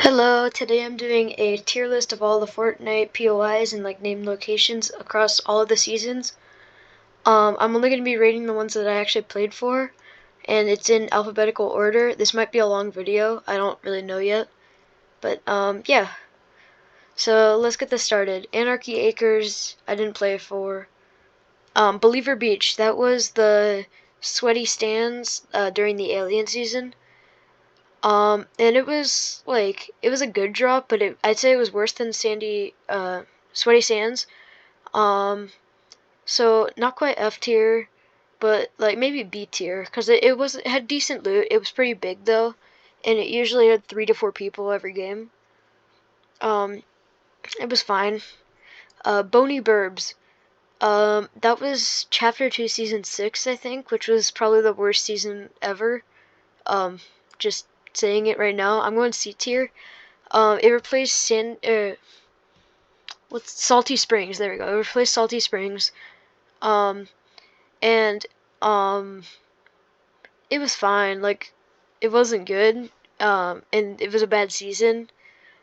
Hello, today I'm doing a tier list of all the Fortnite POIs and like named locations across all of the seasons. I'm only going to be rating the ones that I actually played for, and it's in alphabetical order. This might be a long video, I don't really know yet, but yeah. So let's get this started. Anarchy Acres, I didn't play for. Believer Beach, that was the sweaty stands during the alien season. And it was a good drop, but I'd say it was worse than Sweaty Sands. Um, so not quite F tier, but like maybe B tier, cause it had decent loot. It was pretty big though, and it usually had 3 to 4 people every game. Um, it was fine. Bony Burbs. That was Chapter 2, Season 6, I think, which was probably the worst season ever. Just saying it right now. I'm going C tier. It replaced Salty Springs. There we go. It replaced Salty Springs. Um, and um, it was fine. Like, it wasn't good. And it was a bad season.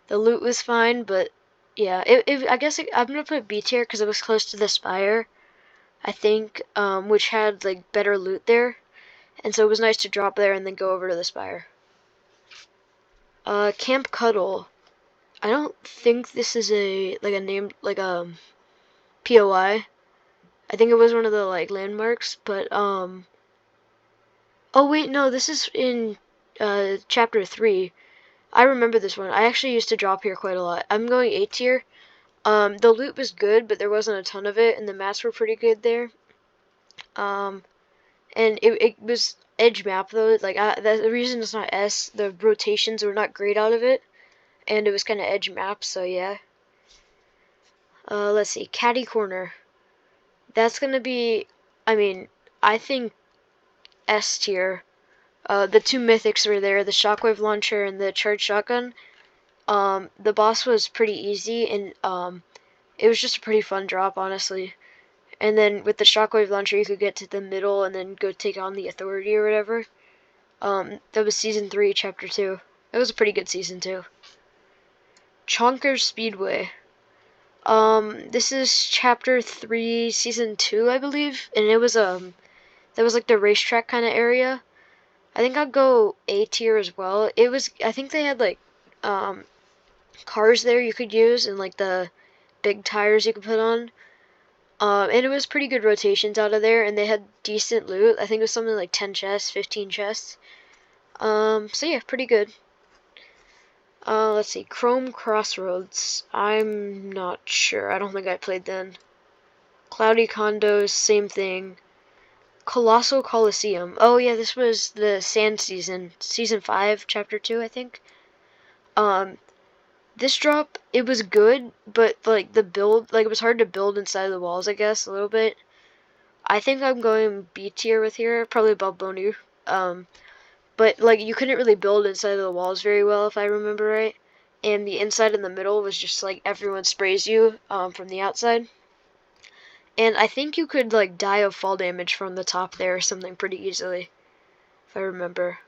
The loot was fine, but yeah, I guess I'm gonna put B tier because it was close to the Spire, I think, which had like better loot there, and so it was nice to drop there and then go over to the Spire. Camp Cuddle. I don't think this is a name POI. I think it was one of the like landmarks, but oh wait, no, this is in chapter 3. I remember this one. I actually used to drop here quite a lot. I'm going A tier. The loot was good, but there wasn't a ton of it, and the maps were pretty good there. And it was edge map though. Like the reason it's not S, the rotations were not great out of it, and it was kind of edge map. So yeah. Let's see, Caddy Corner. That's gonna be, I think S tier. The 2 mythics were there, the shockwave launcher and the charged shotgun. The boss was pretty easy, and it was just a pretty fun drop, honestly. And then with the shockwave launcher, you could get to the middle and then go take on the authority or whatever. That was season 3, chapter 2. It was a pretty good season too. Chonkers Speedway. This is chapter 3, season 2, I believe, and it was that was like the racetrack kind of area. I think I'll go A tier as well. I think they had like cars there you could use and like the big tires you could put on. And it was pretty good rotations out of there, and they had decent loot. I think it was something like 10 chests, 15 chests. So yeah, pretty good. Let's see, Chrome Crossroads. I'm not sure. I don't think I played then. Cloudy Condos, same thing. Colossal Coliseum. Oh yeah, this was the Sand season, season 5, chapter 2, I think. This drop, it was good, but like the build, like it was hard to build inside the walls, I guess, a little bit. I think I'm going B tier with here, probably above Bonu. But like you couldn't really build inside the walls very well, if I remember right. And the inside in the middle was just like everyone sprays you from the outside. And I think you could like die of fall damage from the top there or something pretty easily, if I remember.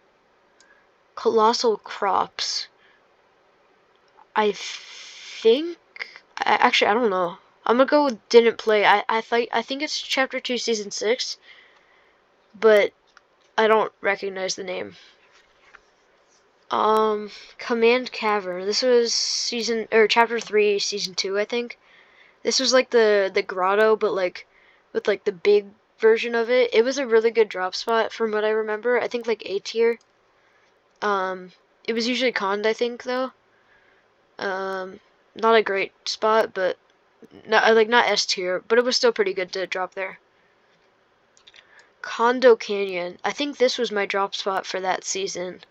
Colossal Crops. I think actually I don't know. I'm gonna go with didn't play. I think it's chapter 2, season 6, but I don't recognize the name. Command Cavern. This was chapter 3, season 2, I think. This was like the grotto, but like with like the big version of it. It was a really good drop spot from what I remember. I think like A tier. It was usually conned, I think though. Not a great spot, but not S tier, but it was still pretty good to drop there. Condo Canyon. I think this was my drop spot for that season.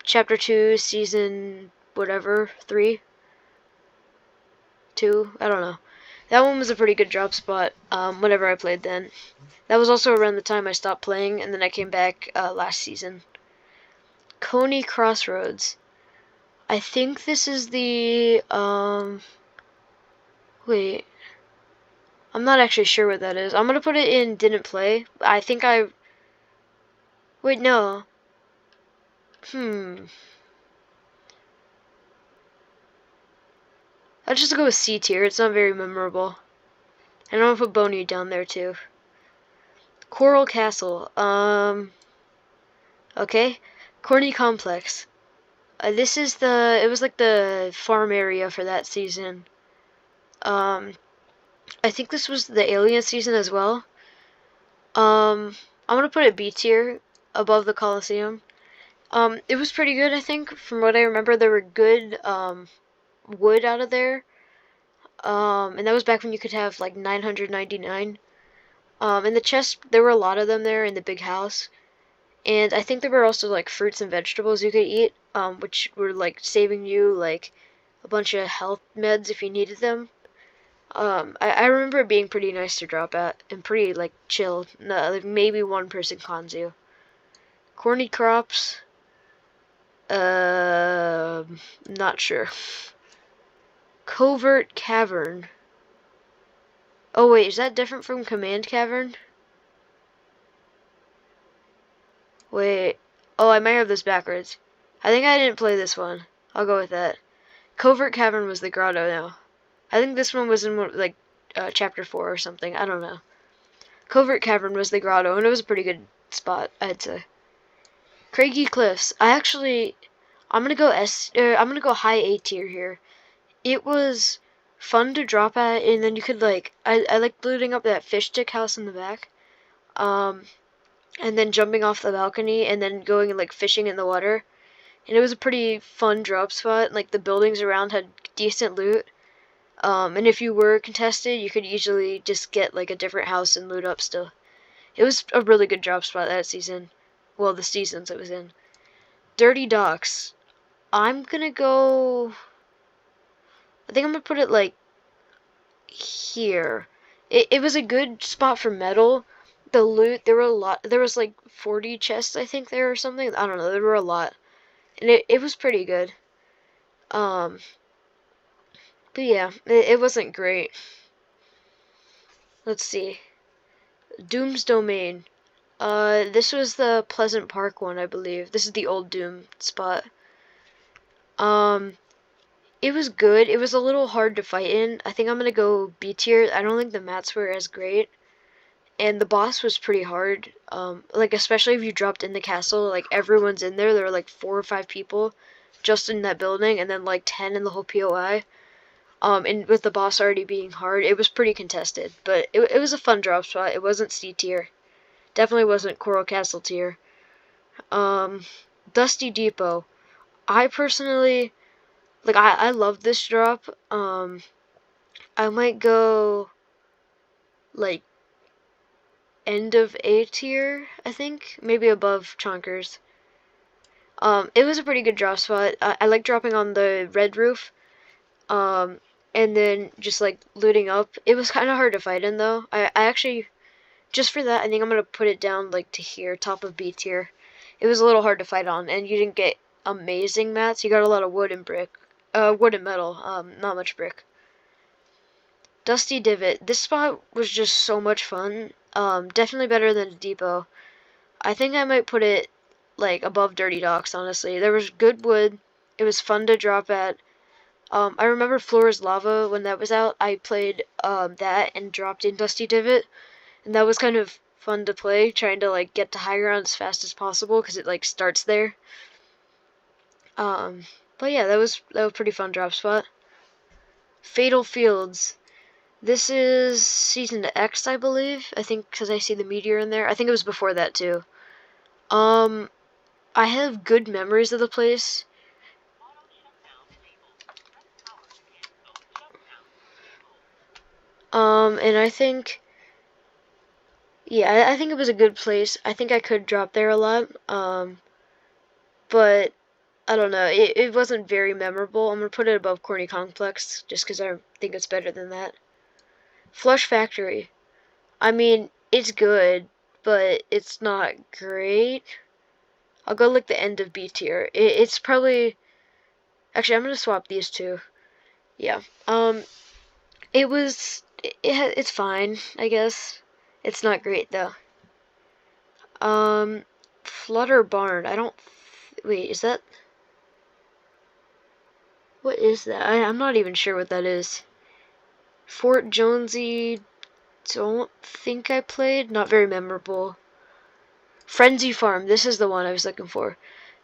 Chapter 2, season whatever, 3, 2, I don't know. That one was a pretty good drop spot, whenever I played then. That was also around the time I stopped playing, and then I came back last season. Coney Crossroads. I think this is the, wait. I'm not actually sure what that is. I'm gonna put it in didn't play. Wait, no. I'll just go with C tier. It's not very memorable. And I'm gonna put Boney down there too. Coral Castle. Okay. Corny Complex. This is it was like the farm area for that season. Um, I think this was the alien season as well. I'm gonna put it B tier above the Coliseum. It was pretty good, I think. From what I remember, there were good, wood out of there. And that was back when you could have like 999. In the chest, there were a lot of them there in the big house. And I think there were also like fruits and vegetables you could eat, which were like saving you like a bunch of health meds if you needed them. I remember it being pretty nice to drop at and pretty like chill. No, like maybe one person cons you. Corny crops. Not sure. Covert cavern. Oh wait, is that different from command cavern? Wait. Oh, I might have this backwards. I think I didn't play this one. I'll go with that. Covert cavern was the grotto now. I think this one was in like chapter 4 or something. I don't know. Covert cavern was the grotto, and it was a pretty good spot, I'd say. Craggy cliffs. I'm gonna go I'm gonna go high A tier here. It was fun to drop at, and then you could like I like looting up that fish stick house in the back. And then jumping off the balcony and then going and like fishing in the water. And it was a pretty fun drop spot. Like the buildings around had decent loot. And if you were contested, you could easily just get like a different house and loot up still. It was a really good drop spot that season. Well, the seasons it was in. Dirty Docks. I'm gonna go. I think I'm gonna put it like here. It was a good spot for metal. The loot, there were a lot. There was like 40 chests, I think, there or something. I don't know. There were a lot. And it was pretty good. Um, but yeah, it wasn't great. Let's see. Doom's Domain. This was the Pleasant Park one, I believe. This is the old Doom spot. Um, it was good. It was a little hard to fight in. I think I'm gonna go B tier. I don't think the mats were as great. And the boss was pretty hard. Like especially if you dropped in the castle, like everyone's in there. There were like 4 or 5 people just in that building, and then like 10 in the whole POI. And with the boss already being hard, it was pretty contested. But it was a fun drop spot. It wasn't C tier. Definitely wasn't Coral Castle tier. Um, Dusty Depot. I personally like. I love this drop. I might go like end of A tier, I think. Maybe above Chonkers. It was a pretty good drop spot. I like dropping on the red roof. And then just like looting up. It was kind of hard to fight in though. I actually, just for that, I think I'm gonna put it down like to here, top of B tier. It was a little hard to fight on, and you didn't get amazing mats. You got a lot of wood and brick. Wood and metal. Not much brick. Dusty Divot. This spot was just so much fun. Definitely better than the depot. I think I might put it like above Dirty Docks, honestly. There was good wood. It was fun to drop at. I remember Floor's Lava when that was out. I played that and dropped in Dusty Divot, and that was kind of fun to play, trying to like get to high ground as fast as possible because it like starts there. But yeah, that was a pretty fun drop spot. Fatal Fields. This is Season X, I believe. I think because I see the meteor in there. I think it was before that too. I have good memories of the place. And I think, yeah, I think it was a good place. I think I could drop there a lot. But I don't know. It wasn't very memorable. I'm gonna put it above Corny Complex just because I think it's better than that. Flush Factory. I mean, it's good, but it's not great. I'll go like the end of B tier. It's probably actually I'm gonna swap these two. Yeah. It was it's fine, I guess. It's not great though. Flutter Barn. I don't. Wait, is that? What is that? I'm not even sure what that is. Fort Jonesy, don't think I played. Not very memorable. Frenzy Farm, this is the one I was looking for.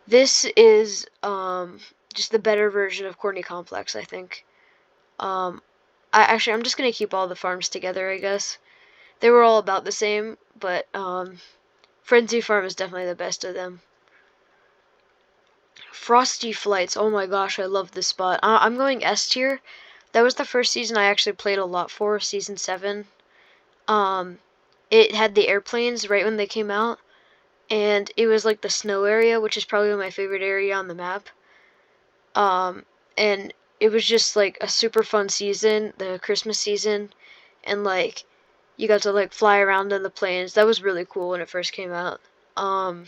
This is just the better version of Corny Complex, I think. Um, I'm just gonna keep all the farms together, I guess. They were all about the same, but Frenzy Farm is definitely the best of them. Frosty Flights, oh my gosh, I love this spot. I'm going S tier. That was the first season I actually played a lot for, season 7. Um, it had the airplanes right when they came out, and it was like the snow area, which is probably my favorite area on the map. And it was just like a super fun season, the Christmas season, and like you got to like fly around in the planes. That was really cool when it first came out. Um,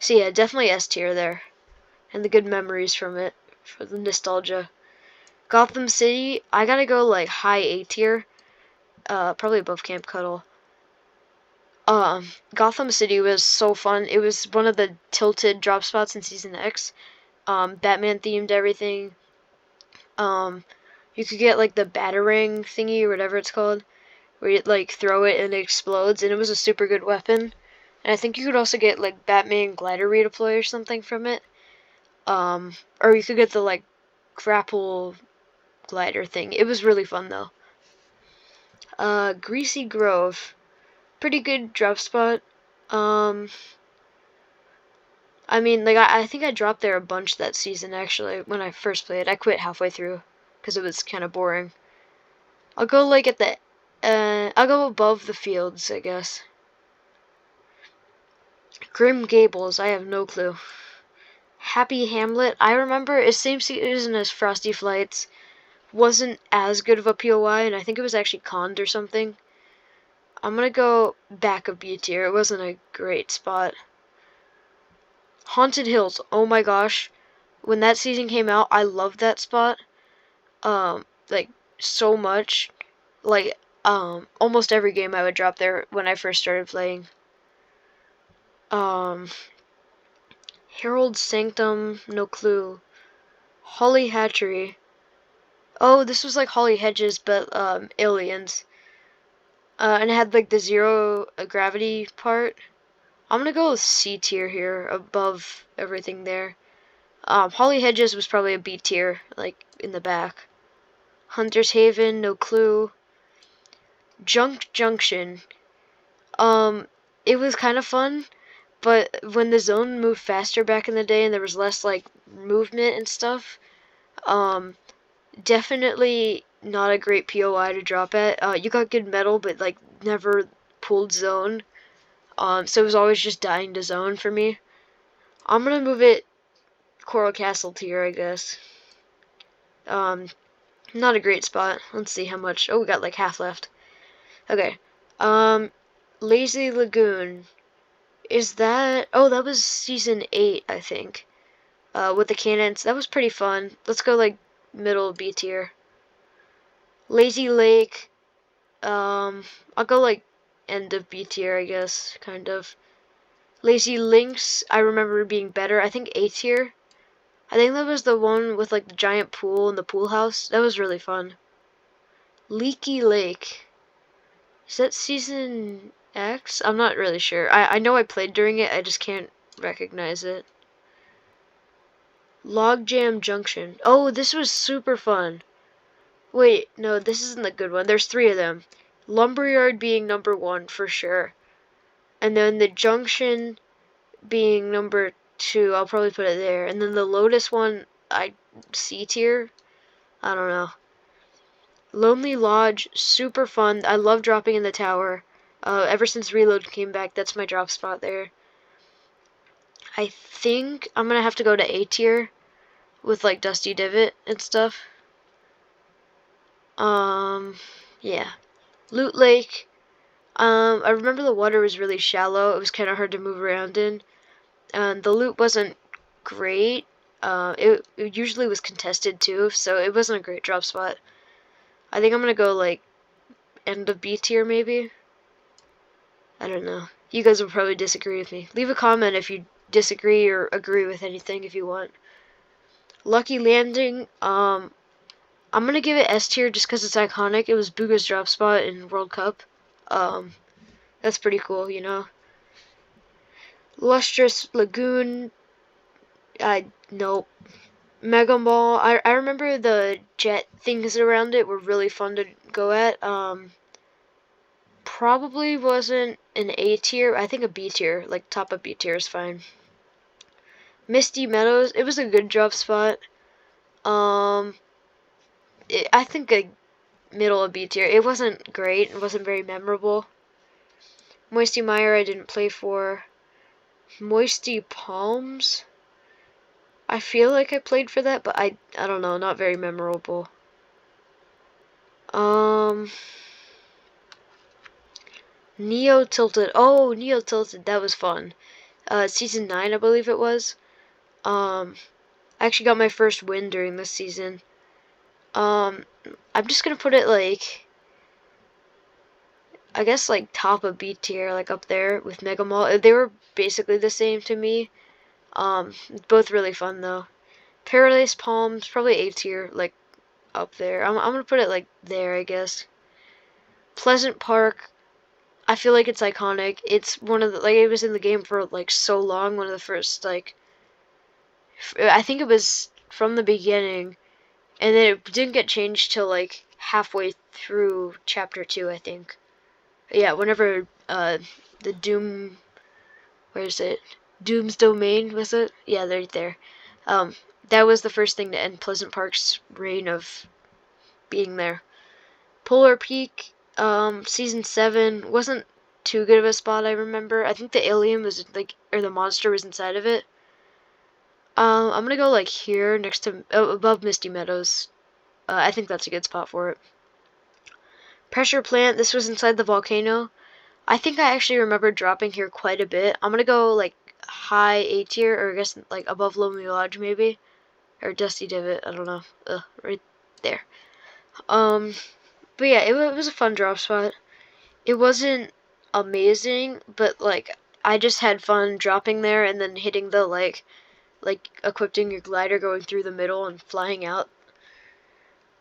so yeah, definitely S tier there, and the good memories from it, for the nostalgia. Gotham City, I gotta go like high A tier, probably above Camp Cuddle. Gotham City was so fun. It was one of the tilted drop spots in Season X. Batman themed everything. You could get like the batarang thingy or whatever it's called, where you like throw it and it explodes, and it was a super good weapon. And I think you could also get like Batman glider redeploy or something from it. Or you could get the like grapple glider thing. It was really fun though. Greasy Grove, pretty good drop spot. Um, I mean, like I think I dropped there a bunch that season actually when I first played. I quit halfway through because it was kind of boring. I'll go like at the, I'll go above the fields, I guess. Grim Gables, I have no clue. Happy Hamlet, I remember it same season as Frosty Flights. Wasn't as good of a POI, and I think it was actually conned or something. I'm gonna go back of B tier. It wasn't a great spot. Haunted Hills, oh my gosh. When that season came out, I loved that spot. Like so much. Like almost every game I would drop there when I first started playing. Um Herald Sanctum, no clue. Holly Hatchery. Oh, this was like Holly Hedges, but aliens. And it had like the zero gravity part. I'm gonna go with C tier here, above everything there. Holly Hedges was probably a B tier, like in the back. Hunter's Haven, no clue. Junk Junction. It was kind of fun, but when the zone moved faster back in the day and there was less like movement and stuff, um, definitely not a great POI to drop at. You got good metal, but like never pulled zone. So it was always just dying to zone for me. I'm gonna move it Coral Castle tier, I guess. Um, Not a great spot. Let's see how much. Oh, we got like half left. Okay. Lazy Lagoon. Is that? Oh, that was season 8, I think. With the cannons. That was pretty fun. Let's go like middle B tier. Lazy Lake. I'll go like end of B tier, I guess, kind of. Lazy Links, I remember being better. I think A tier. I think that was the one with like the giant pool and the pool house. That was really fun. Leaky Lake. Is that season X? I'm not really sure. I know I played during it, I just can't recognize it. Logjam Junction. Oh, this was super fun. Wait, no, this isn't the good one. There's 3 of them. Lumberyard being number 1 for sure. And then the Junction being number 2. I'll probably put it there. And then the Lotus one, C tier. I don't know. Lonely Lodge, super fun. I love dropping in the tower. Ever since Reload came back, that's my drop spot there. I think I'm gonna have to go to A tier with like Dusty Divot and stuff. Yeah. Loot Lake. I remember the water was really shallow. It was kind of hard to move around in. And the loot wasn't great. It usually was contested too, so it wasn't a great drop spot. I think I'm gonna go like end of B tier maybe. I don't know. You guys will probably disagree with me. Leave a comment if you disagree or agree with anything if you want. Lucky Landing, I'm gonna give it S tier just because it's iconic. It was Booga's drop spot in World Cup. Um, that's pretty cool, you know. Lustrous Lagoon, nope. Mega Mall, I remember the jet things around it were really fun to go at. Probably wasn't an A tier. I think a B tier, like top of B tier is fine. Misty Meadows, it was a good drop spot. I think a middle of B tier. It wasn't great. It wasn't very memorable. Moisty Mire I didn't play for. Moisty Palms, I feel like I played for that, but I don't know, not very memorable. Neo Tilted. Oh, Neo Tilted, that was fun. Season 9, I believe it was. I actually got my first win during this season. I'm just gonna put it like, I guess like top of B tier, like up there with Mega Mall. They were basically the same to me. Both really fun though. Paradise Palms, probably A tier, like up there. I'm gonna put it like there, I guess. Pleasant Park, I feel like it's iconic. It's one of the, like, it was in the game for like so long. One of the first, like, I think it was from the beginning, and then it didn't get changed till like halfway through chapter 2, I think. Yeah, whenever the Doom, where is it? Doom's Domain, was it? Yeah, right there. Um, that was the first thing to end Pleasant Park's reign of being there. Polar Peak, season 7 wasn't too good of a spot, I remember. I think the alien was like, or the monster was inside of it. I'm gonna go like here next to, above Misty Meadows. I think that's a good spot for it. Pressure Plant, this was inside the volcano. I think I actually remember dropping here quite a bit. I'm gonna go like high A tier, or I guess like above Lonely Lodge maybe, or Dusty Divot. I don't know. Right there. But yeah, it was a fun drop spot. It wasn't amazing, but like I just had fun dropping there and then hitting the like equipping your glider, going through the middle and flying out.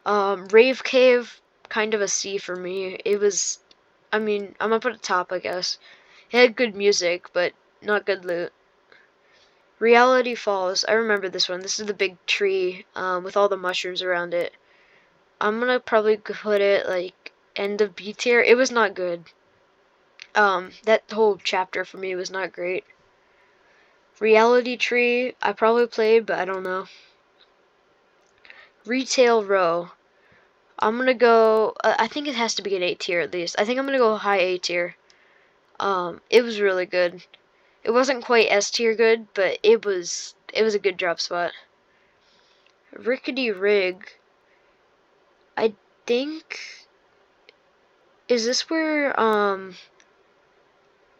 Rave Cave, kind of a C for me. It was, I mean, I'm gonna put it top, I guess. It had good music, but not good loot. Reality Falls, I remember this one. This is the big tree with all the mushrooms around it. I'm gonna probably put it like end of B tier. It was not good. That whole chapter for me was not great. Reality Tree, I probably played, but I don't know. Retail Row, I'm gonna go. I think it has to be an A tier at least. I think I'm gonna go high A tier. It was really good. It wasn't quite S tier good, but it was a good drop spot. Rickety Rig, I think, is this where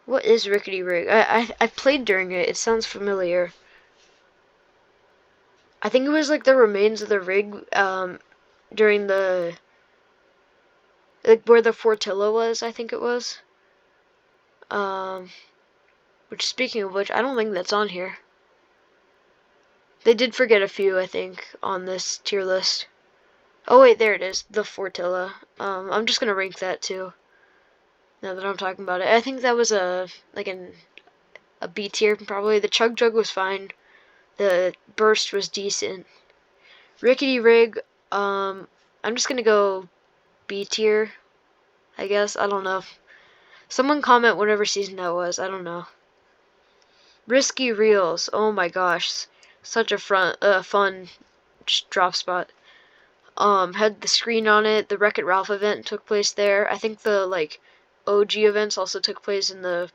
what is Rickety Rig? I played during it. It sounds familiar. I think it was like the remains of the rig during the, like where the Fortilla was, I think it was. Um which, speaking of which, I don't think that's on here. They did forget a few, I think, on this tier list. Oh wait, there it is, the Fortilla. I'm just gonna rank that too. Now that I'm talking about it, I think that was a B tier probably. The Chug Jug was fine. The Burst was decent. Rickety Rig, I'm just gonna go B tier, I guess. I don't know. Someone comment whatever season that was. I don't know. Risky Reels. Oh my gosh, such a fun drop spot. Had the screen on it. The Wreck-It Ralph event took place there. I think the like OG events also took place in the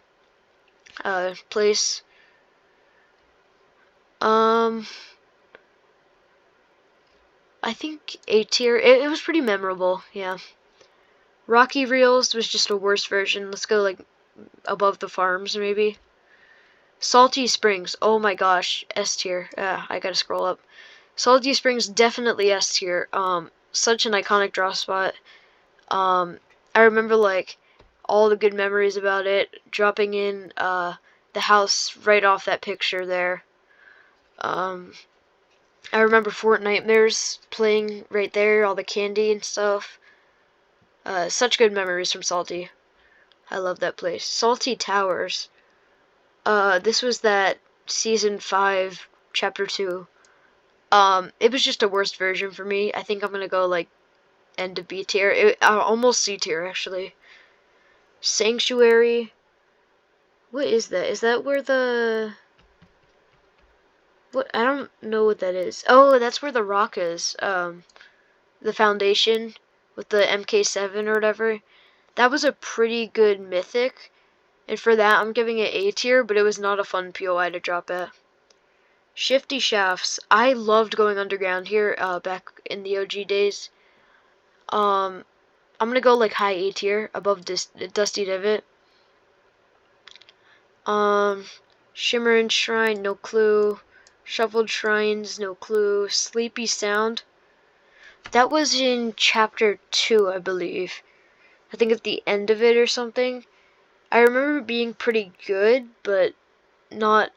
place. I think A tier. It was pretty memorable. Yeah. Rocky Reels was just a worse version. Let's go like above the farms maybe. Salty Springs. Oh my gosh, S tier. I gotta scroll up. Salty Springs, definitely S tier. Such an iconic drop spot. I remember like all the good memories about it. Dropping in the house right off that picture there. Um, I remember Fortnite playing right there, all the candy and stuff. Such good memories from Salty. I love that place. Salty Towers. This was that season 5, chapter 2. It was just a worst version for me. I think I'm gonna go like end of B tier. Almost C tier actually. Sanctuary. What is that? Is that where the what? I don't know what that is. Oh, that's where the rock is. The foundation with the MK7 or whatever. That was a pretty good mythic, and for that I'm giving it A tier, but it was not a fun POI to drop at. Shifty Shafts. I loved going underground here back in the OG days. I'm gonna go like high A tier, above this Dusty Divot. Shimmering Shrine, no clue. Shuffled Shrines, no clue. Sleepy Sound. That was in chapter 2, I believe. I think at the end of it or something. I remember it being pretty good, but not.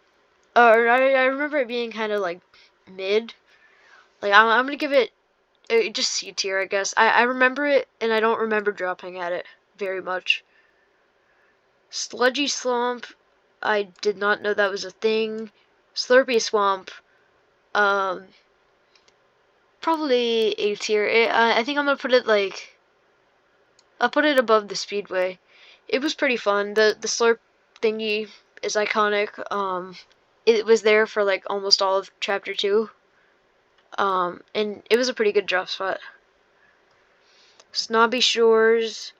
I remember it being kind of like mid. Like I'm gonna give it just C tier, I guess. I remember it, and I don't remember dropping at it very much. Sludgy Swamp. I did not know that was a thing. Slurpy Swamp. Um, Probably A tier. I think I'm gonna put it like I'll put it above the Speedway. It was pretty fun. The slurp thingy is iconic. It was there for like almost all of chapter 2. And it was a pretty good drop spot. Snobby Shores.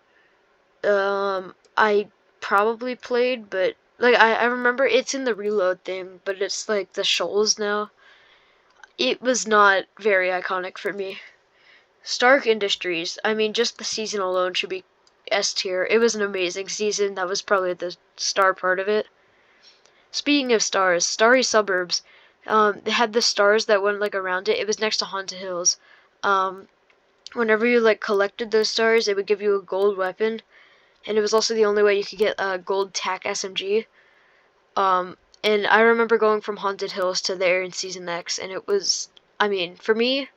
I probably played, but like I remember it's in the reload thing, but it's like the shoals now. It was not very iconic for me. Stark Industries. I mean, just the season alone should be S tier. It was an amazing season. That was probably the star part of it. Speaking of stars, Starry Suburbs. They had the stars that went like around it. It was next to Haunted Hills. Whenever you like collected those stars, it would give you a gold weapon, and it was also the only way you could get a gold TAC SMG. And I remember going from Haunted Hills to there in Season X, and it was, I mean, for me,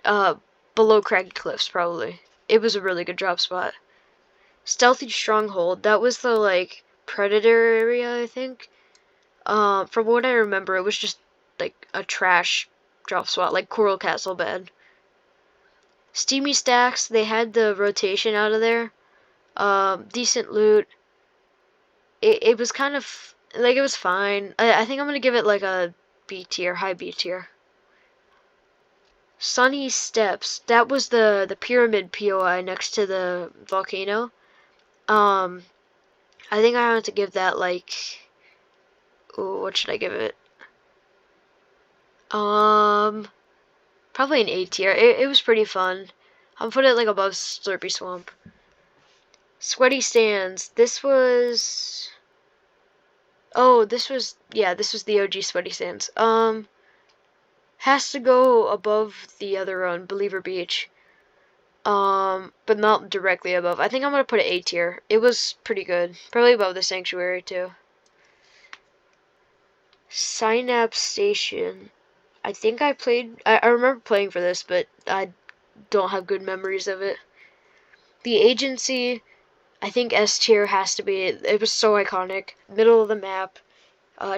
uh, below Craggy Cliffs probably. It was a really good drop spot. Stealthy Stronghold, that was the like Predator area, I think. From what I remember, it was just like a trash drop spot, like Coral Castle bad. Steamy Stacks, they had the rotation out of there. Decent loot. It was kind of like it was fine. I think I'm gonna give it like a B tier, high B tier. Sunny Steps, that was the pyramid POI next to the volcano. I think I have to give that like, ooh, what should I give it? Probably an A tier. It was pretty fun. I'll put it like above Slurpy Swamp. Sweaty Sands. This was. Oh, this was the OG Sweaty Sands. Has to go above the other one, Believer Beach. But not directly above. I think I'm gonna put it A tier. It was pretty good. Probably above the Sanctuary too. Synapse Station. I think I played. I remember playing for this, but I don't have good memories of it. The Agency. I think S tier has to be. It was so iconic. Middle of the map.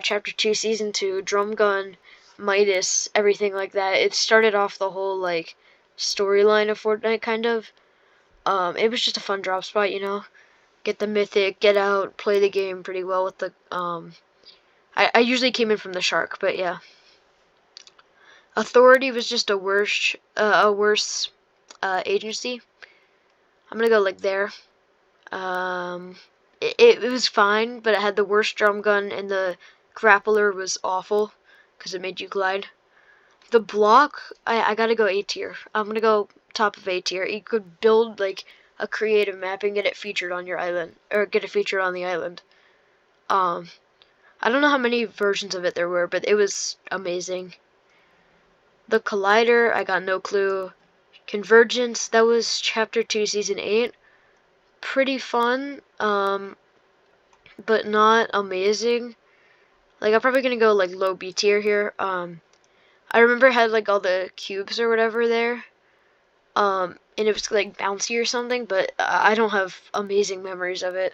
Chapter 2, Season 2, Drum Gun, Midas, everything like that. It started off the whole, like, storyline of Fortnite, kind of. It was just a fun drop spot, you know? Get the Mythic, get out, play the game pretty well with the, I usually came in from the Shark, but yeah. Authority was just a worse agency. I'm gonna go, like, there. It was fine, but it had the worst drum gun, and the grappler was awful because it made you glide. The block, I gotta go A tier. I'm gonna go top of A tier. You could build like a creative map and get it featured on your island, or get it featured on the island. I don't know how many versions of it there were, but it was amazing. The Collider, I got no clue. Convergence, that was chapter 2, season 8. Pretty fun, but not amazing. Like, I'm probably gonna go like low B tier here. I remember it had like all the cubes or whatever there. And it was like bouncy or something, but I don't have amazing memories of it.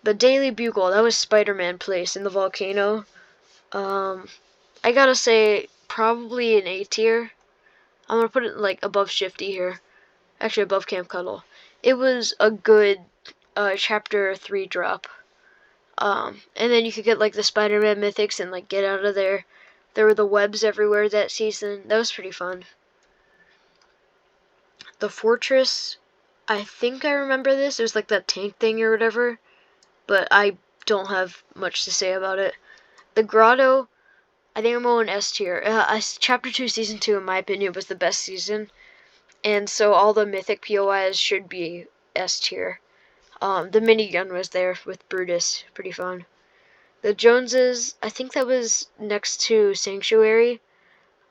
The Daily Bugle, that was Spider-Man place in the volcano. I gotta say, probably an A tier. I'm gonna put it like above Shifty here. Actually, above Camp Cuddle. It was a good chapter 3 drop. And then you could get like the Spider-Man mythics and like get out of there. There were the webs everywhere that season. That was pretty fun. The Fortress, I think I remember this. It was like that tank thing or whatever, but I don't have much to say about it. The Grotto, I think I'm going S tier. Chapter 2, Season 2, in my opinion, was the best season, and so all the mythic POIs should be S tier. The minigun was there with Brutus, pretty fun. The Joneses, I think that was next to Sanctuary,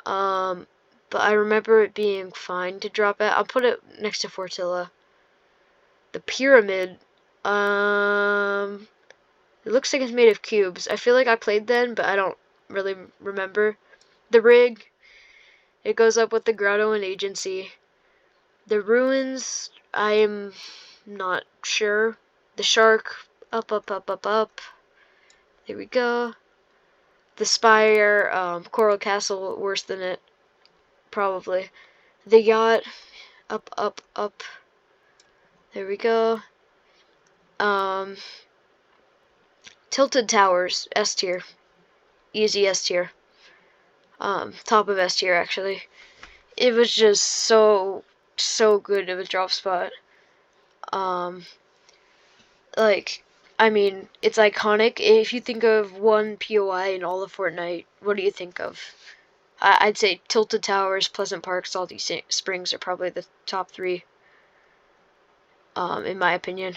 but I remember it being fine to drop at. I'll put it next to Fortilla. The Pyramid, it looks like it's made of cubes. I feel like I played then, but I don't really remember. The Rig, it goes up with the Grotto and Agency. The Ruins, I am not sure. The Shark, up, up, up, up, up. There we go. The Spire, Coral Castle, worse than it, probably. The Yacht, up, up, up. There we go. Tilted Towers, S tier. Easy S tier. Top of S tier, actually. It was just so good of a drop spot. Like, I mean, it's iconic. If you think of one POI in all of Fortnite, what do you think of? I'd say Tilted Towers, Pleasant Park, Salty Springs are probably the top 3, in my opinion.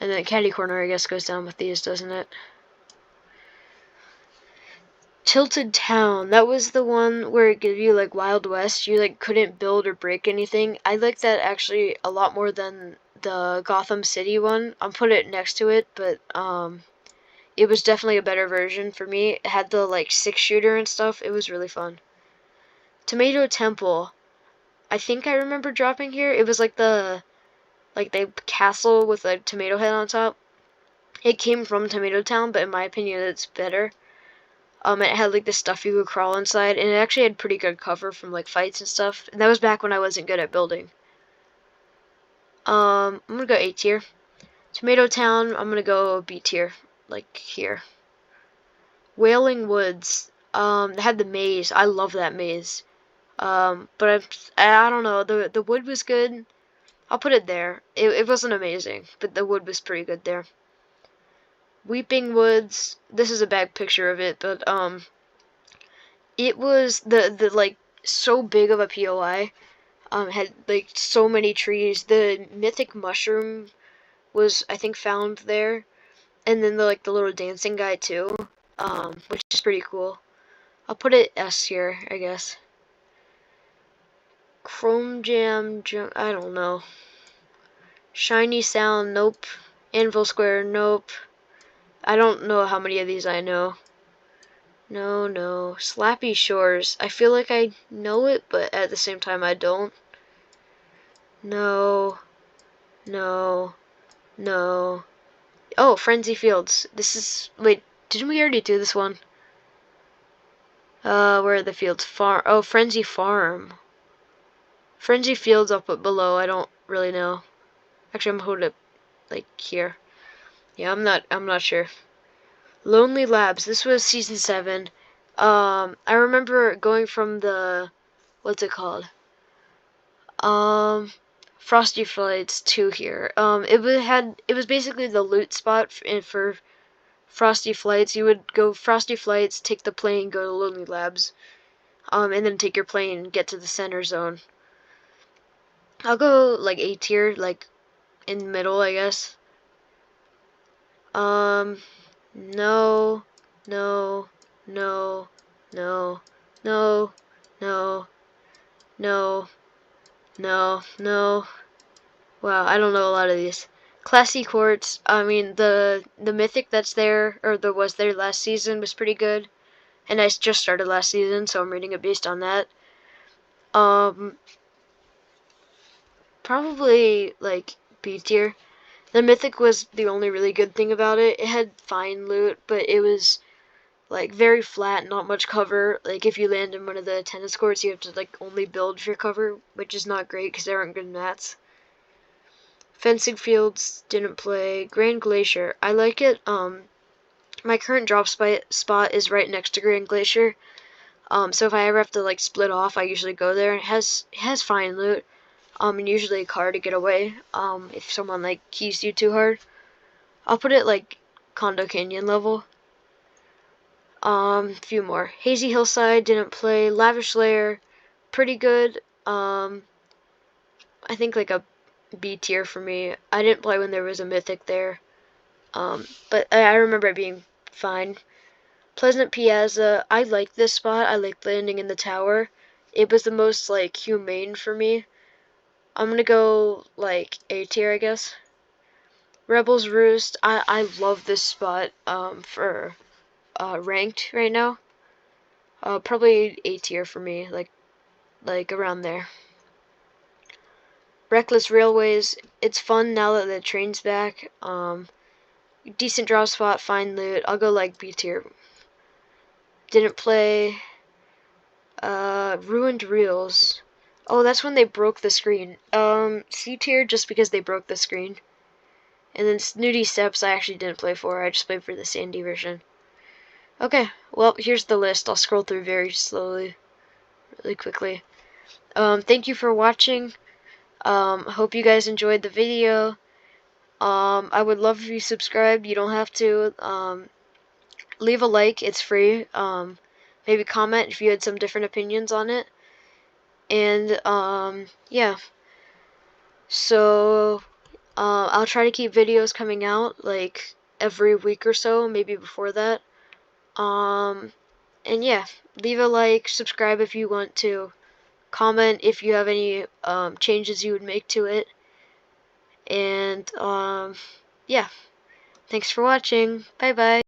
And then Catty Corner, I guess, goes down with these, doesn't it? Tilted Town, that was the one where it gave you like Wild West. You like couldn't build or break anything. I like that actually a lot more than the Gotham City one. I'll put it next to it, but it was definitely a better version for me. It had the like 6-shooter and stuff. It was really fun. Tomato Temple, I think I remember dropping here. It was like the castle with a tomato head on top. It came from Tomato Town, but in my opinion, it's better. It had like this stuff you could crawl inside, and it actually had pretty good cover from like fights and stuff. And that was back when I wasn't good at building. I'm gonna go A tier. Tomato Town, I'm gonna go B tier, like here. Wailing Woods, they had the maze. I love that maze. But I don't know. The wood was good. I'll put it there. It wasn't amazing, but the wood was pretty good there. Weeping Woods, this is a bad picture of it, but it was the like so big of a POI. Had like so many trees. The mythic mushroom was I think found there, and then the little dancing guy too, which is pretty cool. I'll put it S here, I guess. Chrome Jam, I don't know. Shiny Sound, nope. Anvil Square, nope. I don't know how many of these I know. No. Slappy Shores. I feel like I know it, but at the same time I don't. No. Oh, Frenzy Fields. This is... Wait, didn't we already do this one? Where are the fields? Oh, Frenzy Farm. Frenzy Fields I'll put below. I don't really know. Actually, I'm gonna put it, like, here. Yeah, I'm not sure. Lonely Labs. This was season 7. I remember going from the... What's it called? Frosty Flights to here. It was basically the loot spot for Frosty Flights. You would go Frosty Flights, take the plane, go to Lonely Labs, and then take your plane and get to the center zone. I'll go like A tier, like in the middle, I guess. No, no, no, no, no, no. Wow, I don't know a lot of these. Classy Courts, I mean the mythic that's there or that was there last season was pretty good. and I just started last season, so I'm rating it based on that. Probably like B tier. The mythic was the only really good thing about it. It had fine loot, but it was like very flat, not much cover. Like if you land in one of the tennis courts, you have to like only build for your cover, which is not great because there aren't good mats. Fencing fields, didn't play. Grand Glacier, I like it. My current drop spot is right next to Grand Glacier. So if I ever have to like split off, I usually go there. It has fine loot. And usually a car to get away. If someone like keys you too hard. I'll put it like Condo Canyon level. Few more. Hazy Hillside, didn't play. Lavish Lair, pretty good. I think like a B tier for me. I didn't play when there was a mythic there. But I remember it being fine. Pleasant Piazza, I like this spot. I like landing in the tower. It was the most like humane for me. I'm gonna go like A tier, I guess. Rebels Roost, I love this spot for ranked right now. Probably A tier for me, like around there. Reckless Railways, it's fun now that the train's back. Decent drop spot, fine loot. I'll go like B tier. Didn't play. Ruined Reels. Oh, that's when they broke the screen. C tier just because they broke the screen. And then Snooty Steps I actually didn't play for. I just played for the Sandy version. Okay, well, here's the list. I'll scroll through very slowly, really quickly. Thank you for watching. Hope you guys enjoyed the video. I would love if you subscribed. You don't have to. Leave a like. It's free. Maybe comment if you had some different opinions on it. And, yeah. So, I'll try to keep videos coming out, like, every week or so, maybe before that. And yeah, leave a like, subscribe if you want to, comment if you have any, changes you would make to it. And, yeah. Thanks for watching. Bye-bye.